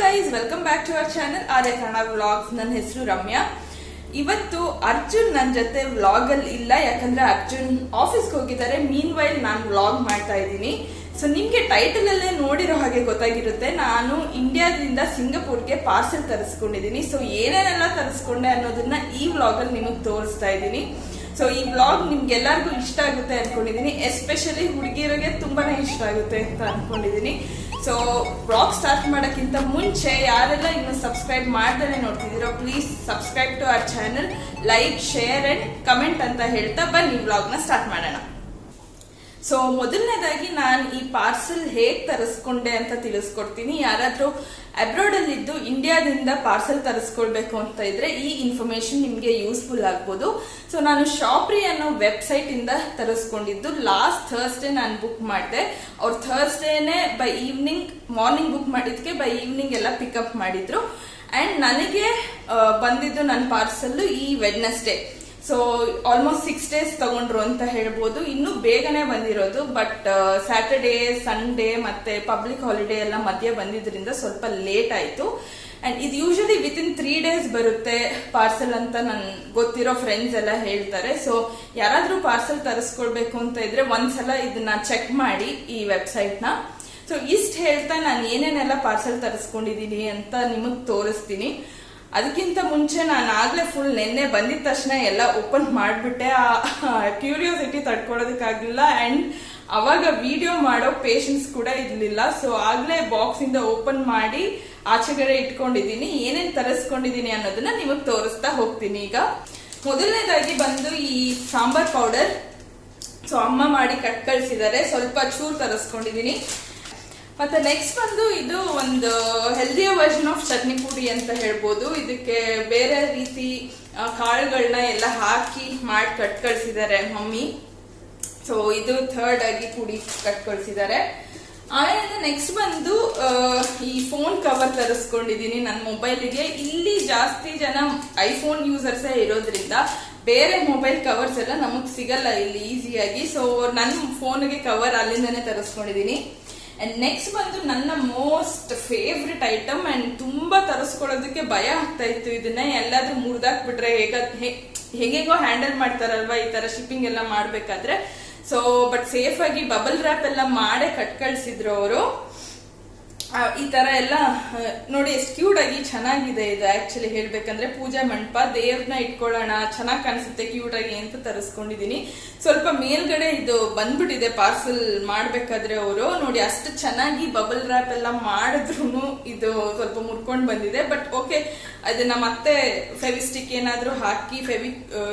Guys, welcome back to our channel Arya Kannada vlogs. ನನ್ನ ಹೆಸರು ರಮ್ಯಾ. ಇವತ್ತು ಅರ್ಜುನ್ ನನ್ನ ಜೊತೆ ವ್ಲಾಗ್ ಅಲ್ಲಿ ಇಲ್ಲ, ಯಾಕಂದ್ರೆ ಅರ್ಜುನ್ ಆಫೀಸ್ಗೆ ಹೋಗಿದ್ದಾರೆ. ಮೀನ್ ವೈಲ್ ನಾನು ವ್ಲಾಗ್ ಮಾಡ್ತಾ ಇದ್ದೀನಿ. ಸೊ ನಿಮ್ಗೆ ಟೈಟಲ್ ಅಲ್ಲೇ ನೋಡಿರೋ ಹಾಗೆ ಗೊತ್ತಾಗಿರುತ್ತೆ, ನಾನು ಇಂಡಿಯಾದಿಂದ ಸಿಂಗಪುರ್ಗೆ ಪಾರ್ಸೆಲ್ ತರಿಸ್ಕೊಂಡಿದ್ದೀನಿ. ಸೊ ಏನೇನೆಲ್ಲ ತರಿಸ್ಕೊಂಡೆ ಅನ್ನೋದನ್ನ ಈ ವ್ಲಾಗ್ ಅಲ್ಲಿ ನಿಮಗೆ ತೋರಿಸ್ತಾ ಇದ್ದೀನಿ. ಸೊ ಈ ವ್ಲಾಗ್ ನಿಮ್ಗೆಲ್ಲರಿಗೂ ಇಷ್ಟ ಆಗುತ್ತೆ ಅನ್ಕೊಂಡಿದೀನಿ, ಎಸ್ಪೆಷಲಿ ಹುಡುಗಿಯರಿಗೆ ತುಂಬಾನೇ ಇಷ್ಟ ಆಗುತ್ತೆ ಅಂತ ಅನ್ಕೊಂಡಿದೀನಿ. ಸೊ ವ್ಲಾಗ್ ಸ್ಟಾರ್ಟ್ ಮಾಡೋಕ್ಕಿಂತ ಮುಂಚೆ ಯಾರೆಲ್ಲ ಇನ್ನು ಸಬ್ಸ್ಕ್ರೈಬ್ ಮಾಡ್ದೇ ನೋಡ್ತಿದ್ದೀರೋ, please subscribe to our channel, like, share and comment ಅಂತ ಹೇಳ್ತಾ ಬನ್ನಿ ವ್ಲಾಗ್ನ ಸ್ಟಾರ್ಟ್ ಮಾಡೋಣ. ಸೊ ಮೊದಲನೇದಾಗಿ ನಾನು ಈ ಪಾರ್ಸೆಲ್ ಹೇಗ್ ತರಿಸ್ಕೊಂಡೆ ಅಂತ ತಿಳಿಸ್ಕೊಡ್ತೀನಿ. ಯಾರಾದ್ರೂ ಅಬ್ರಾಡ್ ಅಲ್ಲಿ ಇದ್ದು ಇಂಡಿಯಾದಿಂದ ಪಾರ್ಸೆಲ್ ತರಿಸ್ಕೊಳ್ಬೇಕು ಅಂತ ಇದ್ರೆ ಈ ಇನ್ಫಾರ್ಮೇಶನ್ ನಿಮ್ಗೆ ಯೂಸ್ಫುಲ್ ಆಗ್ಬೋದು. ಸೊ ನಾನು ಶಾಪ್ರಿ ಅನ್ನೋ ವೆಬ್ಸೈಟ್ ಇಂದ ತರಿಸ್ಕೊಂಡಿದ್ದು. ಲಾಸ್ಟ್ ಥರ್ಸ್ಡೇ ನಾನು ಬುಕ್ ಮಾಡಿದೆ. ಅವ್ರು ಥರ್ಸ್ಡೇನೆ ಬೈ ಈವ್ನಿಂಗ್, ಮಾರ್ನಿಂಗ್ ಬುಕ್ ಮಾಡಿದ್ಕೆ ಬೈ ಈವ್ನಿಂಗ್ ಎಲ್ಲ ಪಿಕಪ್ ಮಾಡಿದ್ರು. ಅಂಡ್ ನನಗೆ ಬಂದಿದ್ದು ನನ್ನ ಪಾರ್ಸೆಲ್ ಈ ವೆಡ್ನೆಸ್ಡೇ. ಸೊ ಆಲ್ಮೋಸ್ಟ್ 6 days ತಗೊಂಡ್ರು ಅಂತ ಹೇಳ್ಬೋದು. ಇನ್ನೂ ಬೇಗನೆ ಬಂದಿರೋದು, ಬಟ್ ಸ್ಯಾಟರ್ಡೇ, ಸಂಡೇ ಮತ್ತೆ ಪಬ್ಲಿಕ್ ಹಾಲಿಡೇ ಎಲ್ಲ ಮಧ್ಯೆ ಬಂದಿದ್ರಿಂದ ಸ್ವಲ್ಪ ಲೇಟ್ ಆಯ್ತು. ಅಂಡ್ ಇದು ಯೂಶಲಿ ವಿತಿನ್ 3 days ಬರುತ್ತೆ ಪಾರ್ಸೆಲ್ ಅಂತ ನನ್ ಗೊತ್ತಿರೋ ಫ್ರೆಂಡ್ಸ್ ಎಲ್ಲ ಹೇಳ್ತಾರೆ. ಸೊ ಯಾರಾದ್ರೂ ಪಾರ್ಸೆಲ್ ತರಿಸ್ಕೊಳ್ಬೇಕು ಅಂತ ಇದ್ರೆ ಒಂದ್ಸಲ ಇದನ್ನ ಚೆಕ್ ಮಾಡಿ ಈ ವೆಬ್ಸೈಟ್ ನ. ಸೊ ಇಷ್ಟ ಹೇಳ್ತಾ ನಾನು ಏನೇನೆಲ್ಲ ಪಾರ್ಸೆಲ್ ತರಿಸ್ಕೊಂಡಿದೀನಿ ಅಂತ ನಿಮಗ್ ತೋರಿಸ್ತೀನಿ. ಅದಕ್ಕಿಂತ ಮುಂಚೆ ನಾನು ಆಗ್ಲೇ ಫುಲ್ ನೆನ್ನೆ ಬಂದಿದ ತಕ್ಷಣ ಎಲ್ಲ ಓಪನ್ ಮಾಡ್ಬಿಟ್ಟೆ. ಆ ಕ್ಯೂರಿಯಾಸಿಟಿ ತಡ್ಕೊಳ್ಳೋದಕ್ಕಾಗ್ಲಿಲ್ಲ. ಅಂಡ್ ಅವಾಗ ವಿಡಿಯೋ ಮಾಡೋ ಪೇಷನ್ಸ್ ಕೂಡ ಇರ್ಲಿಲ್ಲ. ಸೊ ಆಗ್ಲೇ ಬಾಕ್ಸ್ ಇಂದ ಓಪನ್ ಮಾಡಿ ಆಚೆಗಡೆ ಇಟ್ಕೊಂಡಿದೀನಿ. ಏನೇನ್ ತರಿಸ್ಕೊಂಡಿದೀನಿ ಅನ್ನೋದನ್ನ ನಿಮಗ್ ತೋರಿಸ್ತಾ ಹೋಗ್ತೀನಿ. ಈಗ ಮೊದಲನೇದಾಗಿ ಬಂದು ಈ ಸಾಂಬಾರ್ ಪೌಡರ್. ಸೊ ಅಮ್ಮ ಮಾಡಿ ಕಟ್ ಕಳ್ಸಿದ್ದಾರೆ, ಸ್ವಲ್ಪ ಚೂರ್ ತರಿಸ್ಕೊಂಡಿದೀನಿ. ಮತ್ತೆ ನೆಕ್ಸ್ಟ್ ಬಂದು ಇದು ಒಂದು ಹೆಲ್ದಿಯ ವರ್ಷನ್ ಆಫ್ ಚಟ್ನಿ ಪುಡಿ ಅಂತ ಹೇಳ್ಬೋದು. ಇದಕ್ಕೆ ಬೇರೆ ರೀತಿ ಕಾಳುಗಳನ್ನ ಎಲ್ಲ ಹಾಕಿ ಮಾಡಿ ಕಟ್ ಕಳ್ಸಿದ್ದಾರೆ ಮಮ್ಮಿ. ಸೊ ಇದು ಥರ್ಡ್ ಆಗಿ ಪುಡಿ ಕಟ್ ಕಳ್ಸಿದ್ದಾರೆ. ಆಮೇಲೆ ನೆಕ್ಸ್ಟ್ ಬಂದು ಈ ಫೋನ್ ಕವರ್ ತರಿಸ್ಕೊಂಡಿದೀನಿ ನನ್ನ ಮೊಬೈಲ್ಗೆ. ಇಲ್ಲಿ ಜಾಸ್ತಿ ಜನ ಐಫೋನ್ ಯೂಸರ್ಸೇ ಇರೋದ್ರಿಂದ ಬೇರೆ ಮೊಬೈಲ್ ಕವರ್ಸ್ ಎಲ್ಲ ನಮಗ್ ಸಿಗಲ್ಲ ಇಲ್ಲಿ ಈಸಿಯಾಗಿ. ಸೊ ನನ್ನ ಫೋನ್ಗೆ ಕವರ್ ಅಲ್ಲಿಂದಾನೆ ತರಿಸ್ಕೊಂಡಿದೀನಿ. ಅಂಡ್ ನೆಕ್ಸ್ಟ್ ಬಂದು ನನ್ನ ಮೋಸ್ಟ್ ಫೇವ್ರೆಟ್ ಐಟಮ್. ಅಂಡ್ ತುಂಬಾ ತರಿಸ್ಕೊಳ್ಳೋದಕ್ಕೆ ಭಯ ಆಗ್ತಾ ಇತ್ತು, ಇದನ್ನ ಎಲ್ಲಾದ್ರೂ ಮುರಿದಾಕ್ಬಿಟ್ರೆ ಹೇಗೋ ಹ್ಯಾಂಡಲ್ ಮಾಡ್ತಾರಲ್ವಾ ಈ ತರ ಶಿಪ್ಪಿಂಗ್ ಎಲ್ಲ ಮಾಡ್ಬೇಕಾದ್ರೆ. ಸೊ ಬಟ್ ಸೇಫ್ ಆಗಿ ಬಬಲ್ ರ್ಯಾಪ್ ಎಲ್ಲ ಮಾಡೇ ಕಟ್ ಕಳ್ಸಿದ್ರು ಅವರು. ಈ ತರ ಎಲ್ಲ ನೋಡಿ ಎಷ್ಟು ಕ್ಯೂಟ್ ಆಗಿ ಚೆನ್ನಾಗಿದೆ ಇದು. ಆಕ್ಚುಲಿ ಹೇಳ್ಬೇಕಂದ್ರೆ ಪೂಜಾ ಮಂಟಪ, ದೇವ್ರನ್ನ ಇಟ್ಕೊಳ್ಳೋಣ, ಚೆನ್ನಾಗಿ ಕಾಣಿಸುತ್ತೆ ಕ್ಯೂಟ್ ಆಗಿ ಅಂತ ತರಿಸ್ಕೊಂಡಿದೀನಿ. ಸ್ವಲ್ಪ ಮೇಲ್ಗಡೆ ಇದು ಬಂದ್ಬಿಟ್ಟಿದೆ ಪಾರ್ಸೆಲ್ ಮಾಡ್ಬೇಕಾದ್ರೆ ಅವರು ನೋಡಿ ಅಷ್ಟು ಚೆನ್ನಾಗಿ ಬಬಲ್ ರ್ಯಾಪ್ ಎಲ್ಲ ಮಾಡಿದ್ರು ಇದು ಸ್ವಲ್ಪ ಮುರ್ಕೊಂಡ್ ಬಂದಿದೆ. ಬಟ್ ಓಕೆ, ಅದನ್ನ ಮತ್ತೆ ಫೆವಿಸ್ಟಿಕ್ ಏನಾದ್ರೂ ಹಾಕಿ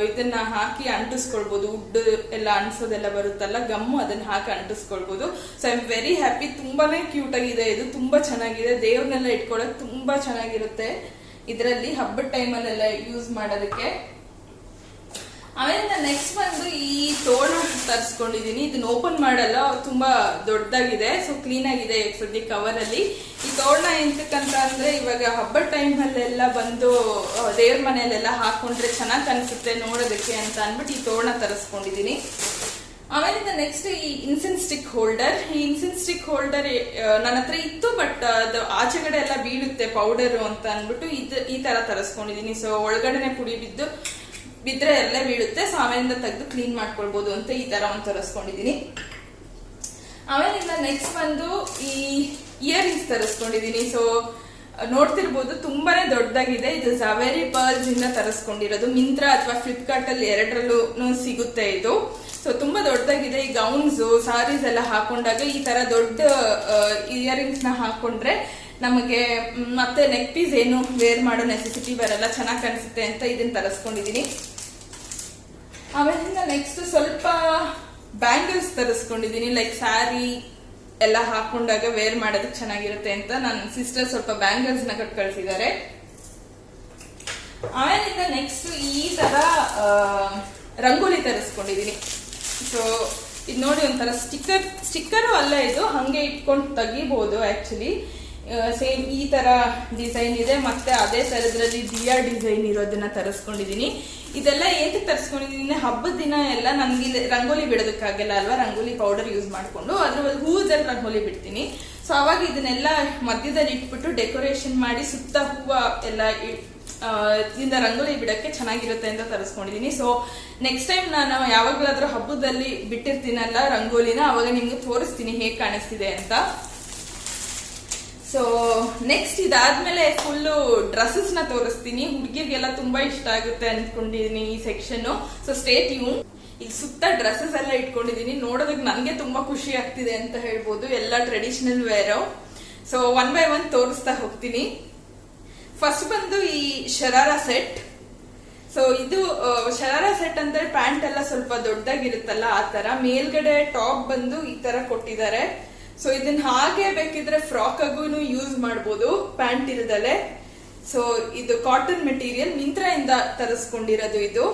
ಇದನ್ನ ಹಾಕಿ ಅಂಟಿಸ್ಕೊಳ್ಬಹುದು. ವುಡ್ ಎಲ್ಲ ಅಂಟಿಸೋದೆಲ್ಲ ಬರುತ್ತಲ್ಲ, ಗಮ್ಮು, ಅದನ್ನ ಹಾಕಿ ಅಂಟಿಸ್ಕೊಳ್ಬಹುದು. So I am very happy. ತುಂಬಾನೇ ಕ್ಯೂಟ್ ಆಗಿದೆ ಇದು, ತುಂಬಾ ಚೆನ್ನಾಗಿದೆ. ದೇವ್ರನ್ನೆಲ್ಲ ಇಟ್ಕೊಳ್ಳೋಕೆ ತುಂಬಾ ಚೆನ್ನಾಗಿರುತ್ತೆ ಇದರಲ್ಲಿ, ಹಬ್ಬದ ಟೈಮಲ್ಲೆಲ್ಲ ಯೂಸ್ ಮಾಡೋದಕ್ಕೆ. ಆಮೇಲೆ ನೆಕ್ಸ್ಟ್ ಬಂದು ಈ ತೋರಣ ತರಿಸ್ಕೊಂಡಿದೀನಿ. ಇದನ್ನ ಓಪನ್ ಮಾಡಲ್ಲ, ತುಂಬಾ ದೊಡ್ಡದಾಗಿದೆ. ಸೊ ಕ್ಲೀನ್ ಆಗಿದೆ ಸದ್ಯ ಕವರ್ ಅಲ್ಲಿ. ಈ ತೋರಣ ಎಂತಕ್ಕಂತ ಅಂದ್ರೆ ಇವಾಗ ಹಬ್ಬದ ಟೈಮ್ ಅಲ್ಲೆಲ್ಲ ಬಂದು ದೇವ್ರ ಮನೆಯಲ್ಲೆಲ್ಲ ಹಾಕೊಂಡ್ರೆ ಚೆನ್ನಾಗಿ ಕಾಣಿಸುತ್ತೆ ನೋಡೋದಕ್ಕೆ ಅಂತ ಅನ್ಬಿಟ್ಟು ಈ ತೋರಣ ತರಿಸ್ಕೊಂಡಿದೀನಿ. ಆಮೇಲಿಂದ ನೆಕ್ಸ್ಟ್ ಈ ಇನ್ಸೆನ್ಸ್ ಸ್ಟಿಕ್ ಹೋಲ್ಡರ್. ಈ ಇನ್ಸೆನ್ಸ್ ಸ್ಟಿಕ್ ಹೋಲ್ಡರ್ ನನ್ನ ಹತ್ರ ಇತ್ತು, ಬಟ್ ಅದು ಆಚೆಗಡೆ ಎಲ್ಲ ಬೀಳುತ್ತೆ ಪೌಡರ್ ಅಂತ ಅನ್ಬಿಟ್ಟು ಈ ತರ ತರಿಸ್ಕೊಂಡಿದೀನಿ. ಸೊ ಒಳಗಡೆನೆ ಪುಡಿ ಬಿದ್ರೆ ಎಲ್ಲ ಬೀಳುತ್ತೆ. ಸೊ ಆಮೇಲಿಂದ ತೆಗೆದು ಕ್ಲೀನ್ ಮಾಡ್ಕೊಳ್ಬಹುದು ಅಂತ ಈ ತರ ಒಂದು ತರಿಸ್ಕೊಂಡಿದೀನಿ. ಆಮೇಲಿಂದ ನೆಕ್ಸ್ಟ್ ಬಂದು ಈ ಇಯರಿಂಗ್ಸ್ ತರಿಸ್ಕೊಂಡಿದೀನಿ. ಸೊ ನೋಡ್ತಿರ್ಬೋದು ತುಂಬಾನೇ ದೊಡ್ಡದಾಗಿದೆ. ಇದು ಜಾವೇರಿ ಪರ್ಲ್ಸ್ ಇಂದ ತರಿಸ್ಕೊಂಡಿರೋದು. ಮಿಂತ್ರಾ ಅಥವಾ ಫ್ಲಿಪ್ಕಾರ್ಟ್ ಅಲ್ಲಿ ಎರಡರಲ್ಲೂ ಸಿಗುತ್ತೆ ಇದು. ಸೊ ತುಂಬಾ ದೊಡ್ಡದಾಗಿದೆ. ಈ ಗೌನ್ಸ್, ಸಾರೀಸ್ ಎಲ್ಲ ಹಾಕೊಂಡಾಗ ಈ ತರ ದೊಡ್ಡ ಇಯರಿಂಗ್ಸ್ ನ ಹಾಕೊಂಡ್ರೆ ನಮಗೆ ಮತ್ತೆ ನೆಕ್ ಪೀಸ್ ಏನು ವೇರ್ ಮಾಡೋ ನೆಸೆಸಿಟಿ ಬರಲ್ಲ, ಚೆನ್ನಾಗಿ ಕಾಣಿಸುತ್ತೆ ಅಂತ ಇದನ್ನ ತರಿಸ್ಕೊಂಡಿದೀನಿ. ಆಮೇಲಿಂದ ನೆಕ್ಸ್ಟ್ ಸ್ವಲ್ಪ ಬ್ಯಾಂಗಲ್ಸ್ ತರಿಸ್ಕೊಂಡಿದೀನಿ. ಲೈಕ್ ಸ್ಯಾರಿ ಎಲ್ಲ ಹಾಕೊಂಡಾಗ ವೇರ್ ಮಾಡೋದಕ್ಕೆ ಚೆನ್ನಾಗಿರುತ್ತೆ ಅಂತ ನನ್ನ ಸಿಸ್ಟರ್ ಸ್ವಲ್ಪ ಬ್ಯಾಂಗಲ್ಸ್ ನ ಕಟ್ ಕಳಿಸಿದ್ದಾರೆ. ಆಮೇಲಿಂದ ನೆಕ್ಸ್ಟ್ ಈ ತರ ರಂಗೋಲಿ ತರಿಸ್ಕೊಂಡಿದೀನಿ. ಸೊ ಇದು ನೋಡಿ ಒಂಥರ ಸ್ಟಿಕ್ಕರು ಅಲ್ಲ, ಇದು ಹಂಗೆ ಇಟ್ಕೊಂಡು ತೆಗಿಬಹುದು. ಆಕ್ಚುಲಿ ಸೇಮ್ ಈ ತರ ಡಿಸೈನ್ ಇದೆ, ಮತ್ತೆ ಅದೇ ತರದ್ರಲ್ಲಿ ದಿಯಾ ಡಿಸೈನ್ ಇರೋದನ್ನ ತರಿಸ್ಕೊಂಡಿದೀನಿ. ಇದೆಲ್ಲ ಏಕೆ ತರಿಸ್ಕೊಂಡಿದೀನಿ, ಹಬ್ಬದ ದಿನ ಎಲ್ಲ ನನ್ಗೆ ರಂಗೋಲಿ ಬಿಡೋದಕ್ಕಾಗಲ್ಲ ಅಲ್ವಾ, ರಂಗೋಲಿ ಪೌಡರ್ ಯೂಸ್ ಮಾಡ್ಕೊಂಡು ಅದ್ರಲ್ಲಿ ಹೂವದಲ್ಲಿ ರಂಗೋಲಿ ಬಿಡ್ತೀನಿ. ಸೊ ಅವಾಗ ಇದನ್ನೆಲ್ಲ ಮಧ್ಯದಲ್ಲಿ ಇಟ್ಬಿಟ್ಟು ಡೆಕೋರೇಷನ್ ಮಾಡಿ ಸುತ್ತ ಹೂವ ಎಲ್ಲ ಇಂದ ರಂಗೋಲಿ ಬಿಡಕ್ಕೆ ಚೆನ್ನಾಗಿರುತ್ತೆ ಅಂತ ತರಿಸ್ಕೊಂಡಿದೀನಿ. ಸೊ ನೆಕ್ಸ್ಟ್ ಟೈಮ್ ನಾನು ಯಾವಾಗ್ಲಾದ್ರೂ ಹಬ್ಬದಲ್ಲಿ ಬಿಟ್ಟಿರ್ತೀನಲ್ಲ ರಂಗೋಲಿನ, ಅವಾಗ ನಿಮ್ಗೆ ತೋರಿಸ್ತೀನಿ ಹೇಗ್ ಕಾಣಿಸ್ತಿದೆ ಅಂತ. ಸೊ ನೆಕ್ಸ್ಟ್ ಇದಾದ್ಮೇಲೆ ಫುಲ್ಲು ಡ್ರೆಸ್ಸಸ್ ನ ತೋರಿಸ್ತೀನಿ. ಹುಡುಗಿರ್ಗೆಲ್ಲ ತುಂಬಾ ಇಷ್ಟ ಆಗುತ್ತೆ ಅನ್ಕೊಂಡಿದೀನಿ ಈ ಸೆಕ್ಷನ್. So stay tune. ಈಗ ಸುತ್ತ ಡ್ರೆಸ್ಸಸ್ ಎಲ್ಲ ಇಟ್ಕೊಂಡಿದೀನಿ, ನೋಡೋದಕ್ಕೆ ನನ್ಗೆ ತುಂಬಾ ಖುಷಿ ಆಗ್ತಿದೆ ಅಂತ ಹೇಳ್ಬೋದು. ಎಲ್ಲ traditional wear. So one by one ತೋರಿಸ್ತಾ ಹೋಗ್ತೀನಿ. ಫಸ್ಟ್ ಬಂದು ಈ ಶರಾರಾ ಸೆಟ್. ಸೊ ಇದು ಶರಾರಾ ಸೆಟ್ ಅಂದ್ರೆ ಪ್ಯಾಂಟ್ ಎಲ್ಲ ಸ್ವಲ್ಪ ದೊಡ್ಡದಾಗಿರುತ್ತಲ್ಲ ಆ ತರ. ಮೇಲ್ಗಡೆ ಟಾಪ್ ಬಂದು ಈ ತರ ಕೊಟ್ಟಿದ್ದಾರೆ. ಸೊ ಇದನ್ನ ಹಾಗೆ ಬೇಕಿದ್ರೆ ಫ್ರಾಕ್ ಆಗು ಯೂಸ್ ಮಾಡಬಹುದು ಪ್ಯಾಂಟ್ ಇಲ್ದಲೆ. ಸೊ ಇದು ಕಾಟನ್ ಮೆಟೀರಿಯಲ್, ಮಿಂತ್ರಾ ಇಂದ ತರಿಸ್ಕೊಂಡಿರೋದು. ಇದು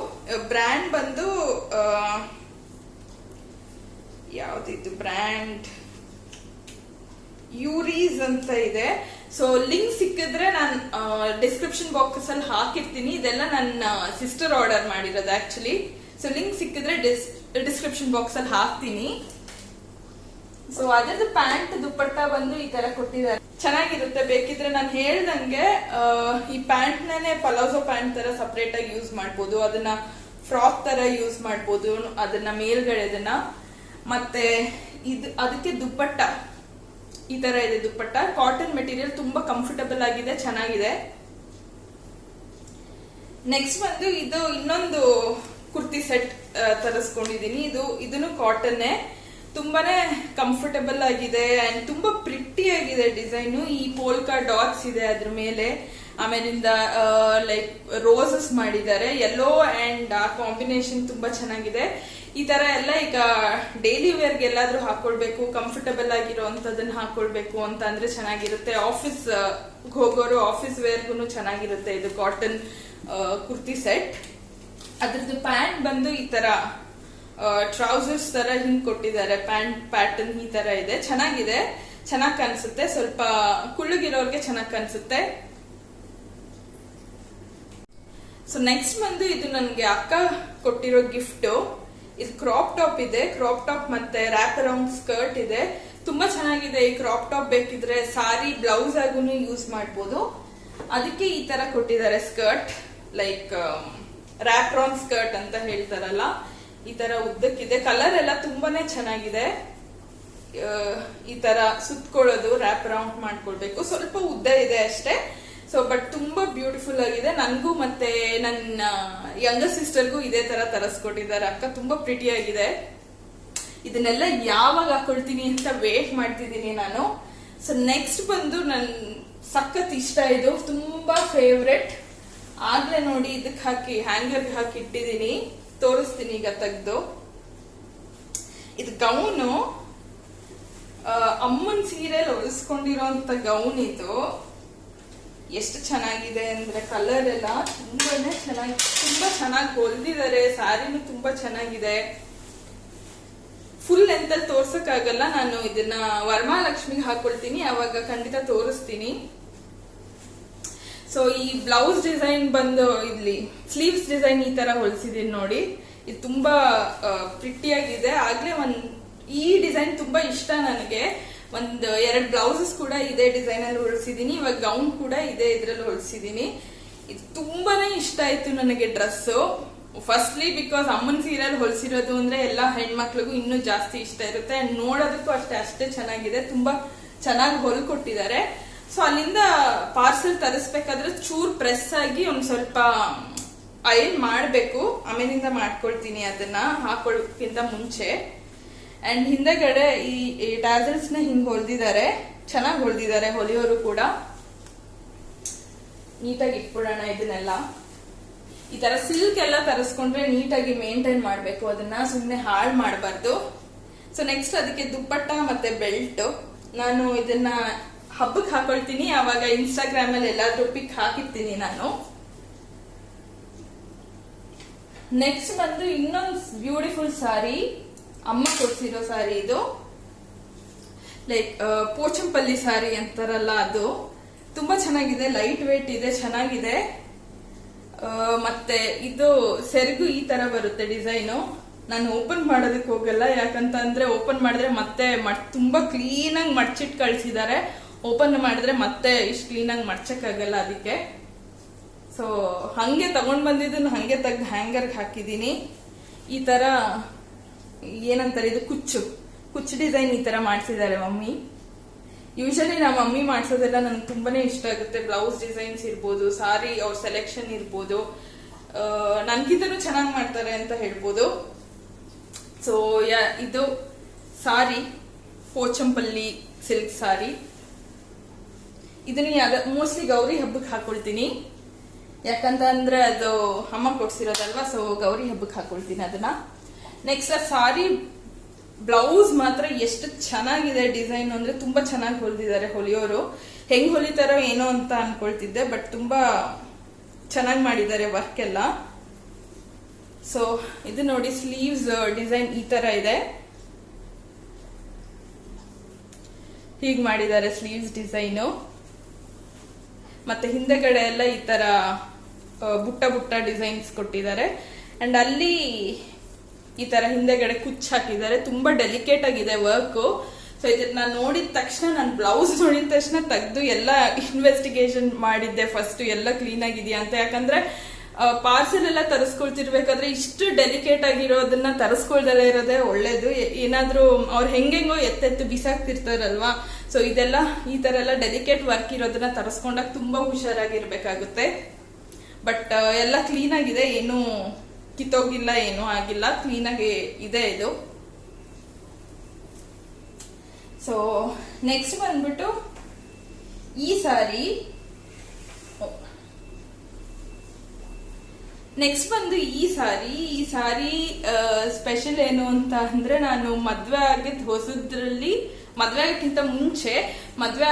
ಬ್ರ್ಯಾಂಡ್ ಬಂದು ಯಾವ್ದಿದ್ದು ಬ್ರ್ಯಾಂಡ್, ಯೂರೀಸ್ ಅಂತ ಇದೆ. ಸೊ ಲಿಂಕ್ ಸಿಕ್ಕಿದ್ರೆ ನಾನು ಡಿಸ್ಕ್ರಿಪ್ಷನ್ ಬಾಕ್ಸ್ ಅಲ್ಲಿ ಹಾಕಿರ್ತೀನಿ. ಇದೆಲ್ಲ ನನ್ನ ಸಿಸ್ಟರ್ ಆರ್ಡರ್ ಮಾಡಿರೋದು ಆಕ್ಚುಲಿ. ಸೊ ಲಿಂಕ್ ಸಿಕ್ಕಿದ್ರೆ ಡಿಸ್ಕ್ರಿಪ್ಷನ್ ಬಾಕ್ಸ್ ಅಲ್ಲಿ ಹಾಕ್ತೀನಿ. ಸೊ ಅದ್ರದ್ದು ಪ್ಯಾಂಟ್ ದುಪ್ಪಟ್ಟ ಬಂದು ಈ ತರ ಕೊಟ್ಟಿದ್ದಾರೆ, ಚೆನ್ನಾಗಿರುತ್ತೆ. ಬೇಕಿದ್ರೆ ನಾನು ಹೇಳ್ದಂಗೆ ಈ ಪ್ಯಾಂಟ್ ನೇ ಪಲಾಜೋ ಪ್ಯಾಂಟ್ ತರ ಸಪರೇಟ್ ಆಗಿ ಯೂಸ್ ಮಾಡ್ಬೋದು, ಅದನ್ನ ಫ್ರಾಕ್ ತರ ಯೂಸ್ ಮಾಡ್ಬೋದು, ಅದನ್ನ ಮೇಲ್ಗಡೆದನ್ನ. ಮತ್ತೆ ಇದು ಅದಕ್ಕೆ ದುಪ್ಪಟ್ಟ ಈ ತರ ಇದೆ. ದುಪ್ಪಟ್ಟ ಕಾಟನ್ ಮೆಟೀರಿಯಲ್, ತುಂಬಾ ಕಂಫರ್ಟಬಲ್ ಆಗಿದೆ, ಚೆನ್ನಾಗಿದೆ. ನೆಕ್ಸ್ಟ್ ಬಂದು ಇದು ಇನ್ನೊಂದು ಕುರ್ತಿ ಸೆಟ್ ತರಿಸ್ಕೊಂಡಿದೀನಿ. ಇದನ್ನು ಕಾಟನ್, ತುಂಬಾನೇ ಕಂಫರ್ಟಬಲ್ ಆಗಿದೆ ಅಂಡ್ ತುಂಬಾ ಪ್ರಿಟಿ ಆಗಿದೆ ಡಿಸೈನ್. ಈ ಪೋಲ್ಕಾ ಡಾಟ್ಸ್ ಇದೆ ಅದ್ರ ಮೇಲೆ, ಆಮೇಲಿಂದ ಲೈಕ್ ರೋಸಸ್ ಮಾಡಿದ್ದಾರೆ, ಯೆಲ್ಲೋ ಅಂಡ್ ಆ ಕಾಂಬಿನೇಷನ್ ತುಂಬಾ ಚೆನ್ನಾಗಿದೆ. ಈ ತರ ಎಲ್ಲ ಈಗ ಡೈಲಿ ವೇರ್ಗೆ ಎಲ್ಲಾದ್ರೂ ಹಾಕೊಳ್ಬೇಕು, ಕಂಫರ್ಟಬಲ್ ಆಗಿರೋ ಅಂತದನ್ನ ಹಾಕೊಳ್ಬೇಕು ಅಂತ ಅಂದ್ರೆ ಚೆನ್ನಾಗಿರುತ್ತೆ. ಆಫೀಸ್ ಹೋಗೋರು ಆಫೀಸ್ ವೇರ್ಗು ಚೆನ್ನಾಗಿರುತ್ತೆ ಇದು ಕಾಟನ್ ಕುರ್ತಿ ಸೆಟ್. ಅದ್ರದ್ದು ಪ್ಯಾಂಟ್ ಬಂದು ಈ ತರ ಟ್ರೌಸರ್ಸ್ ತರ ಹಿಂಗ್ ಕೊಟ್ಟಿದ್ದಾರೆ, ಪ್ಯಾಂಟ್ ಪ್ಯಾಟರ್ನ್ ಈ ತರ ಇದೆ, ಚೆನ್ನಾಗಿದೆ, ಚೆನ್ನಾಗ್ ಕಾಣಿಸುತ್ತೆ. ಸ್ವಲ್ಪ ಕುಳ್ಳಗಿರೋರ್ಗೆ ಚೆನ್ನಾಗ್ ಕಾಣಿಸುತ್ತೆ. ಸೊ ನೆಕ್ಸ್ಟ್ ಬಂದು ಇದು ನನ್ಗೆ ಅಕ್ಕ ಕೊಟ್ಟಿರೋ ಗಿಫ್ಟ್. ಇದು ಕ್ರಾಪ್ ಟಾಪ್ ಇದೆ, ಕ್ರಾಪ್ ಟಾಪ್ ಮತ್ತೆ ರ್ಯಾಪ್ ಅರೌಂಡ್ ಸ್ಕರ್ಟ್ ಇದೆ. ತುಂಬಾ ಚೆನ್ನಾಗಿದೆ ಈ ಕ್ರಾಪ್ ಟಾಪ್. ಬೇಕಿದ್ರೆ ಸಾರಿ ಬ್ಲೌಸ್ ಆಗೂ ಯೂಸ್ ಮಾಡ್ಬೋದು. ಅದಕ್ಕೆ ಈ ತರ ಕೊಟ್ಟಿದ್ದಾರೆ skirt, like wrap around skirt ಅಂತ ಹೇಳ್ತಾರಲ್ಲ, ಈ ತರ ಉದ್ದಕ್ಕಿದೆ. ಕಲರ್ ಎಲ್ಲ ತುಂಬಾನೇ ಚೆನ್ನಾಗಿದೆ. ಈ ತರ ಸುತ್ಕೊಳ್ಳೋದು, ರ್ಯಾಪ್ ಅರೌಂಡ್ ಮಾಡ್ಕೊಳ್ಬೇಕು. ಸ್ವಲ್ಪ ಉದ್ದ ಇದೆ ಅಷ್ಟೇ. ಸೊ ಬಟ್ ತುಂಬಾ ಬ್ಯೂಟಿಫುಲ್ ಆಗಿದೆ. ನನ್ಗೂ ಮತ್ತೆ ನನ್ನ ಯಂಗರ್ ಸಿಸ್ಟರ್ಗೂ ಇದೇ ತರ ತರಿಸ್ಕೊಟ್ಟಿದ್ದಾರೆ ಅಕ್ಕ. ತುಂಬಾ ಪ್ರಿಟಿ ಆಗಿದೆ. ಇದನ್ನೆಲ್ಲ ಯಾವಾಗ ಹಾಕೊಳ್ತೀನಿ ಅಂತ ವೇಟ್ ಮಾಡ್ತಿದ್ದೀನಿ ನಾನು. ಸೊ ನೆಕ್ಸ್ಟ್ ಬಂದು ನನ್ ಸಖತ್ ಇಷ್ಟ, ಇದು ತುಂಬಾ ಫೇವ್ರೆಟ್. ಆಗ್ಲೇ ನೋಡಿ ಇದಕ್ಕೆ ಹಾಕಿ ಹ್ಯಾಂಗರ್ ಹಾಕಿ ಇಟ್ಟಿದ್ದೀನಿ, ತೋರಿಸ್ತೀನಿ ಈಗ ತೆಗ್ದು. ಇದು ಗೌನು, ಅಮ್ಮನ್ ಸೀರೆಯಲ್ಲಿ ಹೊಲಿಸ್ಕೊಂಡಿರೋಂತ ಗೌನ್ ಇದು. ಎಷ್ಟು ಚೆನ್ನಾಗಿದೆ ಅಂದ್ರೆ ಕಲರ್ ಎಲ್ಲ ತುಂಬಾ ಚೆನ್ನಾಗಿ ಹೊಲ್ದಿದ್ದಾರೆ. ಸ್ಯಾರಿನೂ ತುಂಬಾ ಚೆನ್ನಾಗಿದೆ. ಫುಲ್ ಲೆಂತ್ ಅಲ್ಲಿ ತೋರ್ಸಕ್ ಆಗಲ್ಲ, ನಾನು ಇದನ್ನ ವರಮಹಾಲಕ್ಷ್ಮಿಗೆ ಹಾಕೊಳ್ತೀನಿ, ಅವಾಗ ಖಂಡಿತ ತೋರಿಸ್ತೀನಿ. ಸೊ ಈ ಬ್ಲೌಸ್ ಡಿಸೈನ್ ಬಂದು ಇಲ್ಲಿ ಸ್ಲೀವ್ಸ್ ಡಿಸೈನ್ ಈ ತರ ಹೊಲಿಸಿದೀನಿ ನೋಡಿ. ಇದು ತುಂಬಾ ಪ್ರಿಟಿಯಾಗಿದೆ. ಆಗ್ಲೇ ಈ ಡಿಸೈನ್ ತುಂಬಾ ಇಷ್ಟ ನನಗೆ. ಒಂದ್ 2 ಬ್ಲೌಸಸ್ ಕೂಡ ಇದೇ ಡಿಸೈನ್ ಅಲ್ಲಿ ಹೊಲಿಸಿದೀನಿ. ಇವಾಗ ಗೌನ್ ಕೂಡ ಇದೇ ಇದ್ರಲ್ಲಿ ಹೊಲಿಸಿದೀನಿ. ಇದು ತುಂಬಾನೇ ಇಷ್ಟ ಆಯ್ತು ನನಗೆ ಡ್ರೆಸ್. ಫಸ್ಟ್ಲಿ ಬಿಕಾಸ್ ಅಮ್ಮನ್ ಸೀರೆಯಲ್ಲಿ ಹೊಲಿಸಿರೋದು ಅಂದ್ರೆ ಎಲ್ಲಾ ಹೆಣ್ಮಕ್ಳಿಗೂ ಇನ್ನೂ ಜಾಸ್ತಿ ಇಷ್ಟ ಇರುತ್ತೆ. ಅಂಡ್ ನೋಡೋದಕ್ಕೂ ಅಷ್ಟೇ ಚೆನ್ನಾಗಿದೆ. ತುಂಬಾ ಚೆನ್ನಾಗಿ ಹೊಲ್ಕೊಟ್ಟಿದ್ದಾರೆ. ಸೊ ಅಲ್ಲಿಂದ ಪಾರ್ಸೆಲ್ ತರಿಸ್ಬೇಕಾದ್ರೆ ಚೂರ್ ಪ್ರೆಸ್ ಆಗಿ ಒಂದ್ ಸ್ವಲ್ಪ ಐರನ್ ಮಾಡ್ಬೇಕು, ಆಮೇಲಿಂದ ಮಾಡ್ಕೊಳ್ತೀನಿ ಅದನ್ನ ಹಾಕೊಳ್ಳೋಕ್ಕಿಂತ ಮುಂಚೆ. ಅಂಡ್ ಹಿಂದೆಗಡೆ ಈ ಟ್ಯಾಸಲ್ಸ್ ನ ಹಿಂಗ್ ಹೊಲ್ದಿದ್ದಾರೆ, ಚೆನ್ನಾಗಿ ಹೊಲ್ದಿದ್ದಾರೆ ಹೊಲಿಯೋರು ಕೂಡ. ನೀಟಾಗಿ ಇಟ್ಬಿಡೋಣ ಇದನ್ನೆಲ್ಲ. ಈ ತರ ಸಿಲ್ಕ್ ಎಲ್ಲ ತರಿಸ್ಕೊಂಡ್ರೆ ನೀಟಾಗಿ ಮೇಂಟೈನ್ ಮಾಡ್ಬೇಕು, ಅದನ್ನ ಸುಮ್ಮನೆ ಹಾಳು ಮಾಡಬಾರ್ದು. ಸೊ ನೆಕ್ಸ್ಟ್ ಅದಕ್ಕೆ ದುಪ್ಪಟ್ಟ ಮತ್ತೆ ಬೆಲ್ಟ್. ನಾನು ಇದನ್ನ ಹಬ್ಬಕ್ಕೆ ಹಾಕೊಳ್ತೀನಿ, ಅವಾಗ ಇನ್ಸ್ಟಾಗ್ರಾಮ್ ಅಲ್ಲಿ ಎಲ್ಲಾದ್ರೂ ಪಿಕ್ ಹಾಕಿರ್ತೀನಿ ನಾನು. ನೆಕ್ಸ್ಟ್ ಬಂದು ಇನ್ನೊಂದು ಬ್ಯೂಟಿಫುಲ್ ಸಾರಿ, ಅಮ್ಮ ಕೊಡ್ಸಿರೋ ಸಾರಿ ಇದು. ಲೈಕ್ ಪೋಚಂಪಲ್ಲಿ ಸಾರಿ ಅಂತಾರಲ್ಲ ಅದು ತುಂಬಾ ಚೆನ್ನಾಗಿದೆ, ಲೈಟ್ ವೇಟ್ ಇದೆ, ಚೆನ್ನಾಗಿದೆ. ಮತ್ತೆ ಇದು ಸೆರಗು ಈ ತರ ಬರುತ್ತೆ ಡಿಸೈನು. ನಾನು ಓಪನ್ ಮಾಡೋದಕ್ಕೆ ಹೋಗಲ್ಲ, ಯಾಕಂತಂದ್ರೆ ಓಪನ್ ಮಾಡಿದ್ರೆ ಮತ್ತೆ ತುಂಬಾ ಕ್ಲೀನ್ ಆಗಿ ಮಡ್ಚಿಟ್ ಕಳ್ಸಿದ್ದಾರೆ. ಓಪನ್ ಮಾಡಿದ್ರೆ ಮತ್ತೆ ಇಷ್ಟು ಕ್ಲೀನ್ ಆಗಿ ಮಡ್ಚಕ್ಕಾಗಲ್ಲ, ಅದಕ್ಕೆ ಸೊ ಹಂಗೆ ತಗೊಂಡ್ ಬಂದಿದ್ದನ್ನು ಹಂಗೆ ತೆಗ್ದು ಹ್ಯಾಂಗರ್ಗೆ ಹಾಕಿದೀನಿ. ಈ ತರ ಏನಂತಾರೆ, ಇದು ಕುಚ್ಚು ಡಿಸೈನ್ ಈ ತರ ಮಾಡ್ಸಿದ್ದಾರೆ ಮಮ್ಮಿ. ಯೂಶಲಿ ನಮ್ಮ ಮಮ್ಮಿ ಮಾಡ್ಸೋದೆಲ್ಲ ನನಗೆ ತುಂಬಾನೇ ಇಷ್ಟ ಆಗುತ್ತೆ. ಬ್ಲೌಸ್ ಡಿಸೈನ್ಸ್ ಇರ್ಬೋದು, ಸಾರಿ ಅವ್ರ ಸೆಲೆಕ್ಷನ್ ಇರ್ಬೋದು, ನನ್ಗಿಂತನೂ ಚೆನ್ನಾಗಿ ಮಾಡ್ತಾರೆ ಅಂತ ಹೇಳ್ಬೋದು. ಸೊ ಇದು ಸಾರಿ ಪೋಚಂಪಲ್ಲಿ ಸಿಲ್ಕ್ ಸಾರಿ. ಇದನ್ನ ಮೋಸ್ಟ್ಲಿ ಗೌರಿ ಹಬ್ಬಕ್ಕೆ ಹಾಕೊಳ್ತೀನಿ, ಯಾಕಂತಂದ್ರೆ ಅದು ಅಮ್ಮ ಕೊಡ್ಸಿರೋದಲ್ವಾ, ಸೊ ಗೌರಿ ಹಬ್ಬಕ್ಕೆ ಹಾಕೊಳ್ತೀನಿ ಅದನ್ನ. ನೆಕ್ಸ್ಟ್ ಸಾರಿ ಬ್ಲೌಸ್ ಮಾತ್ರ ಎಷ್ಟು ಚೆನ್ನಾಗಿದೆ ಡಿಸೈನ್ ಅಂದ್ರೆ ತುಂಬಾ ಚೆನ್ನಾಗಿ ಹೊಲಿದಿದ್ದಾರೆ ಹೊಲಿಯೋರು. ಹೆಂಗ್ ಹೊಲಿತಾರೋ ಏನೋ ಅಂತ ಅನ್ಕೊಳ್ತಿದ್ದೆ, ಬಟ್ ತುಂಬಾ ಚೆನ್ನಾಗಿ ಮಾಡಿದ್ದಾರೆ ವರ್ಕ್ ಎಲ್ಲ. ಸೊ ಇದು ನೋಡಿ, ಸ್ಲೀವ್ಸ್ ಡಿಸೈನ್ ಈ ತರ ಇದೆ, ಹೀಗ್ ಮಾಡಿದ್ದಾರೆ ಸ್ಲೀವ್ಸ್ ಡಿಸೈನು. ಮತ್ತೆ ಹಿಂದೆಗಡೆ ಎಲ್ಲ ಈ ತರ ಬುಟ್ಟ ಡಿಸೈನ್ಸ್ ಕೊಟ್ಟಿದ್ದಾರೆ. ಅಂಡ್ ಅಲ್ಲಿ ಈ ತರ ಹಿಂದೆಗಡೆ ಕುಚ್ಚು ಹಾಕಿದ್ದಾರೆ. ತುಂಬಾ ಡೆಲಿಕೇಟ್ ಆಗಿದೆ ವರ್ಕ್. ಸೊ ಇದನ್ನ ನೋಡಿದ ತಕ್ಷಣ, ನಾನು ಬ್ಲೌಸ್ ನೋಡಿದ ತಕ್ಷಣ ತೆಗೆದು ಎಲ್ಲ ಇನ್ವೆಸ್ಟಿಗೇಷನ್ ಮಾಡಿದ್ದೆ ಫಸ್ಟ್, ಎಲ್ಲ ಕ್ಲೀನ್ ಆಗಿದೆಯಾ ಅಂತ. ಯಾಕಂದ್ರೆ ಪಾರ್ಸೆಲ್ ಎಲ್ಲ ತರಿಸ್ಕೊಳ್ತಿರ್ಬೇಕಾದ್ರೆ ಇಷ್ಟು ಡೆಲಿಕೇಟ್ ಆಗಿರೋದನ್ನ ತರಿಸ್ಕೊಳ್ದಲೇ ಇರೋದೇ ಒಳ್ಳೇದು. ಏನಾದ್ರೂ ಅವ್ರು ಹೆಂಗೆಂಗೋ ಎತ್ತೆತ್ತು ಬಿಸಾಕ್ತಿರ್ತಾರಲ್ವಾ, ಸೊ ಇದೆಲ್ಲ ಈ ತರ ಎಲ್ಲ ಡೆಲಿಕೇಟ್ ವರ್ಕ್ ಇರೋದನ್ನ ತರಿಸ್ಕೊಂಡಾಗ ತುಂಬಾ ಹುಷಾರಾಗಿರ್ಬೇಕಾಗುತ್ತೆ. ಬಟ್ ಎಲ್ಲ ಕ್ಲೀನ್ ಆಗಿದೆ, ಏನು ಕಿತ್ತೋಗಿಲ್ಲ, ಏನೂ ಆಗಿಲ್ಲ, ಕ್ಲೀನ್ ಆಗಿ ಇದೆ ಇದು. ಸೊ ನೆಕ್ಸ್ಟ್ ಬಂದ್ಬಿಟ್ಟು ಈ ಸಾರಿ. ನೆಕ್ಸ್ಟ್ ಬಂದು ಈ ಸಾರಿ ಸ್ಪೆಷಲ್ ಏನು ಅಂತ ಅಂದ್ರೆ, ನಾನು ಮದ್ವೆ ಆಗಿದ್ ಹೊಸದ್ರಲ್ಲಿ, ಮದ್ವೆ ಆಗೋಕ್ಕಿಂತ ಮುಂಚೆ ಮದ್ವೆ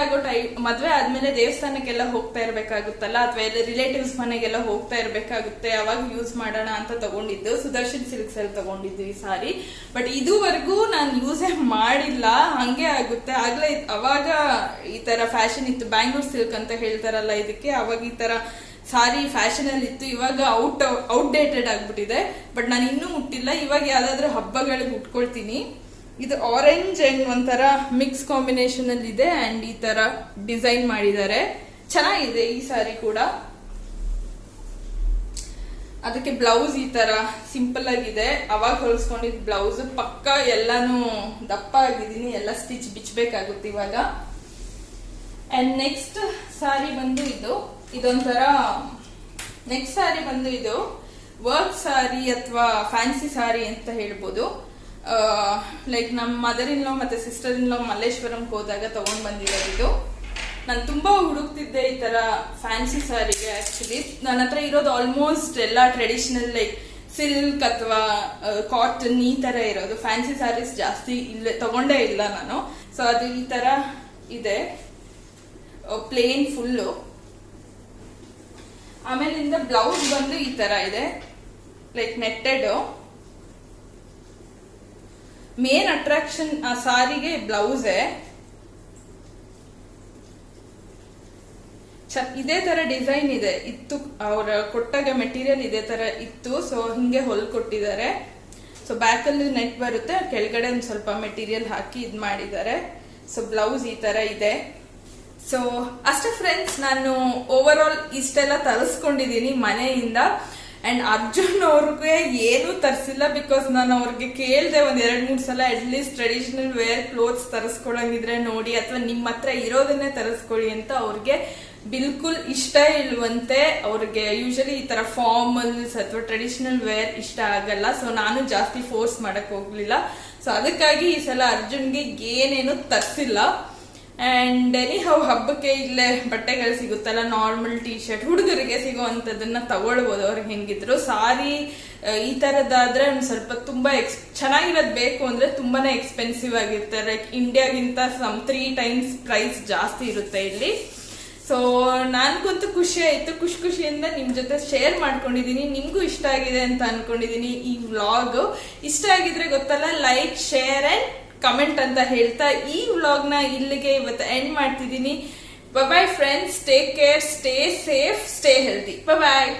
ಆದ್ಮೇಲೆ ದೇವಸ್ಥಾನಕ್ಕೆಲ್ಲ ಹೋಗ್ತಾ ಇರ್ಬೇಕಾಗುತ್ತಲ್ಲ, ಅಥವಾ ರಿಲೇಟಿವ್ಸ್ ಮನೆಗೆಲ್ಲ ಹೋಗ್ತಾ ಇರ್ಬೇಕಾಗುತ್ತೆ, ಅವಾಗ ಯೂಸ್ ಮಾಡೋಣ ಅಂತ ತಗೊಂಡಿದ್ದು. ಸುದರ್ಶನ್ ಸಿಲ್ಕ್ಸ್ ಅಲ್ಲಿ ತಗೊಂಡಿದ್ದು ಈ ಸಾರಿ. ಬಟ್ ಇದುವರೆಗೂ ನಾನು ಯೂಸೇ ಮಾಡಿಲ್ಲ, ಹಂಗೆ ಆಗುತ್ತೆ. ಆಗ್ಲೇ ಅವಾಗ ಈ ತರ ಫ್ಯಾಷನ್ ಇತ್ತು, ಬ್ಯಾಂಗ್ಳೂರ್ ಸಿಲ್ಕ್ ಅಂತ ಹೇಳ್ತಾರಲ್ಲ ಇದಕ್ಕೆ, ಅವಾಗ ಈ ತರ ಸಾರಿ ಫ್ಯಾಷನ್ ಅಲ್ಲಿ ಇತ್ತು. ಇವಾಗ ಔಟ್ಡೇಟೆಡ್ ಆಗ್ಬಿಟ್ಟಿದೆ. ಬಟ್ ನಾನು ಇನ್ನೂ ಮುಟ್ಟಿಲ್ಲ, ಇವಾಗ ಯಾವ್ದಾದ್ರು ಹಬ್ಬಗಳಿಗೆ ಉಟ್ಕೊಳ್ತೀನಿ. ಇದು ಆರೆಂಜ್ ಅಂಡ್ ಒಂಥರ ಮಿಕ್ಸ್ ಕಾಂಬಿನೇಷನ್ ಅಲ್ಲಿ ಇದೆ, ಅಂಡ್ ಈ ತರ ಡಿಸೈನ್ ಮಾಡಿದ್ದಾರೆ, ಚೆನ್ನಾಗಿದೆ ಈ ಸಾರಿ ಕೂಡ. ಅದಕ್ಕೆ ಬ್ಲೌಸ್ ಈ ತರ ಸಿಂಪಲ್ ಆಗಿದೆ. ಅವಾಗ ಹೊಲಿಸ್ಕೊಂಡಿದ್ ಬ್ಲೌಸ್ ಪಕ್ಕ ಎಲ್ಲಾನು ದಪ್ಪ ಆಗಿದ್ದೀನಿ, ಎಲ್ಲ ಸ್ಟಿಚ್ ಬಿಚ್ಚಬೇಕಾಗುತ್ತೆ ಇವಾಗ. ಅಂಡ್ ನೆಕ್ಸ್ಟ್ ಸಾರಿ ಬಂದು ಇದೊಂಥರ ನೆಕ್ಸ್ಟ್ ಸಾರಿ ಬಂದು ಇದು ವರ್ಕ್ ಸಾರಿ ಅಥವಾ ಫ್ಯಾನ್ಸಿ ಸಾರಿ ಅಂತ ಹೇಳ್ಬೋದು. ಲೈಕ್ ನಮ್ಮ ಮದರ್ ಇನ್ ಲಾ ಮತ್ತೆ ಸಿಸ್ಟರ್ ಇನ್ ಲಾ ಮಲ್ಲೇಶ್ವರಂಗೆ ಹೋದಾಗ ತಗೊಂಡ್ ಬಂದಿರೋದು. ನಾನು ತುಂಬಾ ಹುಡುಕ್ತಿದ್ದೆ ಈ ತರ ಫ್ಯಾನ್ಸಿ ಸಾರಿಗೆ. ಆಕ್ಚುಲಿ ನನ್ನ ಹತ್ರ ಇರೋದು ಆಲ್ಮೋಸ್ಟ್ ಎಲ್ಲ ಟ್ರೆಡಿಷನಲ್, ಲೈಕ್ ಸಿಲ್ಕ್ ಅಥವಾ ಕಾಟನ್ ಈ ತರ ಇರೋದು. ಫ್ಯಾನ್ಸಿ ಸಾರೀಸ್ ಜಾಸ್ತಿ ತಗೊಂಡೇ ಇಲ್ಲ ನಾನು. ಸೊ ಅದು ಈ ತರ ಇದೆ, ಪ್ಲೇನ್ ಫುಲ್ಲು. ಆಮೇಲಿಂದ ಬ್ಲೌಸ್ ಬಂದು ಈ ತರ ಇದೆ, ಲೈಕ್ ನೆಟ್ಟೆಡ್. ಮೇನ್ ಅಟ್ರಾಕ್ಷನ್ ಆ ಸಾರಿಗೆ ಬ್ಲೌಸೇ. ಇದೇ ತರ ಡಿಸೈನ್ ಇದೆ ಇತ್ತು, ಅವ್ರ ಕೊಟ್ಟಾಗ ಮೆಟೀರಿಯಲ್ ಇದೇ ತರ ಇತ್ತು. ಸೊ ಹಿಂಗೆ ಹೊಲ್ಕೊಟ್ಟಿದ್ದಾರೆ. ಸೊ ಬ್ಯಾಕ್ ಅಲ್ಲಿ ನೆಟ್ ಬರುತ್ತೆ, ಕೆಳಗಡೆ ಒಂದ್ ಸ್ವಲ್ಪ ಮೆಟೀರಿಯಲ್ ಹಾಕಿ ಇದ್ ಮಾಡಿದ್ದಾರೆ. ಸೊ ಬ್ಲೌಸ್ ಈ ತರ ಇದೆ. ಸೊ ಅಷ್ಟೇ ಫ್ರೆಂಡ್ಸ್, ನಾನು ಓವರ್ ಆಲ್ ಇಷ್ಟೆಲ್ಲ ತರಿಸ್ಕೊಂಡಿದ್ದೀನಿ ಮನೆಯಿಂದ. ಅಂಡ್ ಅರ್ಜುನ್ ಅವ್ರಿಗೆ ಏನೂ ತರಿಸಿಲ್ಲ, ಬಿಕಾಸ್ ನಾನು ಅವ್ರಿಗೆ ಕೇಳಿದೆ ಒಂದ್ 2-3 ಸಲ, ಅಟ್ಲೀಸ್ಟ್ ಟ್ರೆಡಿಷನಲ್ ವೇರ್ ಕ್ಲೋತ್ಸ್ ತರಿಸ್ಕೊಳಂಗಿದ್ರೆ ನೋಡಿ, ಅಥವಾ ನಿಮ್ಮ ಹತ್ರ ಇರೋದನ್ನೇ ತರಿಸ್ಕೊಳ್ಳಿ ಅಂತ. ಅವ್ರಿಗೆ ಬಿಲ್ಕುಲ್ ಇಷ್ಟ ಇಲ್ವಂತೆ. ಅವ್ರಿಗೆ ಯೂಶಲಿ ಈ ತರ ಫಾರ್ಮಲ್ಸ್ ಅಥವಾ ಟ್ರೆಡಿಷನಲ್ ವೇರ್ ಇಷ್ಟ ಆಗಲ್ಲ. ಸೊ ನಾನು ಜಾಸ್ತಿ ಫೋರ್ಸ್ ಮಾಡಕ್ ಹೋಗ್ಲಿಲ್ಲ. ಸೊ ಅದಕ್ಕಾಗಿ ಈ ಸಲ ಅರ್ಜುನ್ಗೆ ಏನೇನು ತರಿಸಿಲ್ಲ. ಅಂಡ್ ಎನಿಹೌ ಹಬ್ಬಕ್ಕೆ ಇಲ್ಲೇ ಬಟ್ಟೆಗಳು ಸಿಗುತ್ತಲ್ಲ, ನಾರ್ಮಲ್ ಟೀ ಶರ್ಟ್, ಹುಡುಗರಿಗೆ ಸಿಗುವಂತದನ್ನ ತಗೊಳ್ಬಹುದು ಅವ್ರಿಗೆ ಹೆಂಗಿದ್ರು. ಸಾರಿ ಈ ತರದಾದ್ರೆ ಒಂದ್ ಸ್ವಲ್ಪ ತುಂಬಾ ಚೆನ್ನಾಗಿರೋದ್ ಬೇಕು ಅಂದ್ರೆ ತುಂಬಾನೇ ಎಕ್ಸ್ಪೆನ್ಸಿವ್ ಆಗಿರುತ್ತೆ. ಲೈಕ್ ಇಂಡಿಯಾಗಿಂತ 3 times ಪ್ರೈಸ್ ಜಾಸ್ತಿ ಇರುತ್ತೆ ಇಲ್ಲಿ. ಸೊ ನನ್ಗಂತೂ ಖುಷಿ ಆಯ್ತು, ಖುಷಿಯಿಂದ ನಿಮ್ ಜೊತೆ ಶೇರ್ ಮಾಡ್ಕೊಂಡಿದೀನಿ. ನಿಮ್ಗೂ ಇಷ್ಟ ಆಗಿದೆ ಅಂತ ಅನ್ಕೊಂಡಿದೀನಿ ಈ ವ್ಲಾಗ್. ಇಷ್ಟ ಆಗಿದ್ರೆ ಗೊತ್ತಲ್ಲ, ಲೈಕ್, ಶೇರ್ ಅಂಡ್ ಕಮೆಂಟ್ ಅಂತ ಹೇಳ್ತಾ ಈ ವ್ಲಾಗ್ನ ಇಲ್ಲಿಗೆ ಇವತ್ತು ಎಂಡ್ ಮಾಡ್ತಿದ್ದೀನಿ. Bye friends, take care, stay safe, stay healthy. ಬಾಯ್.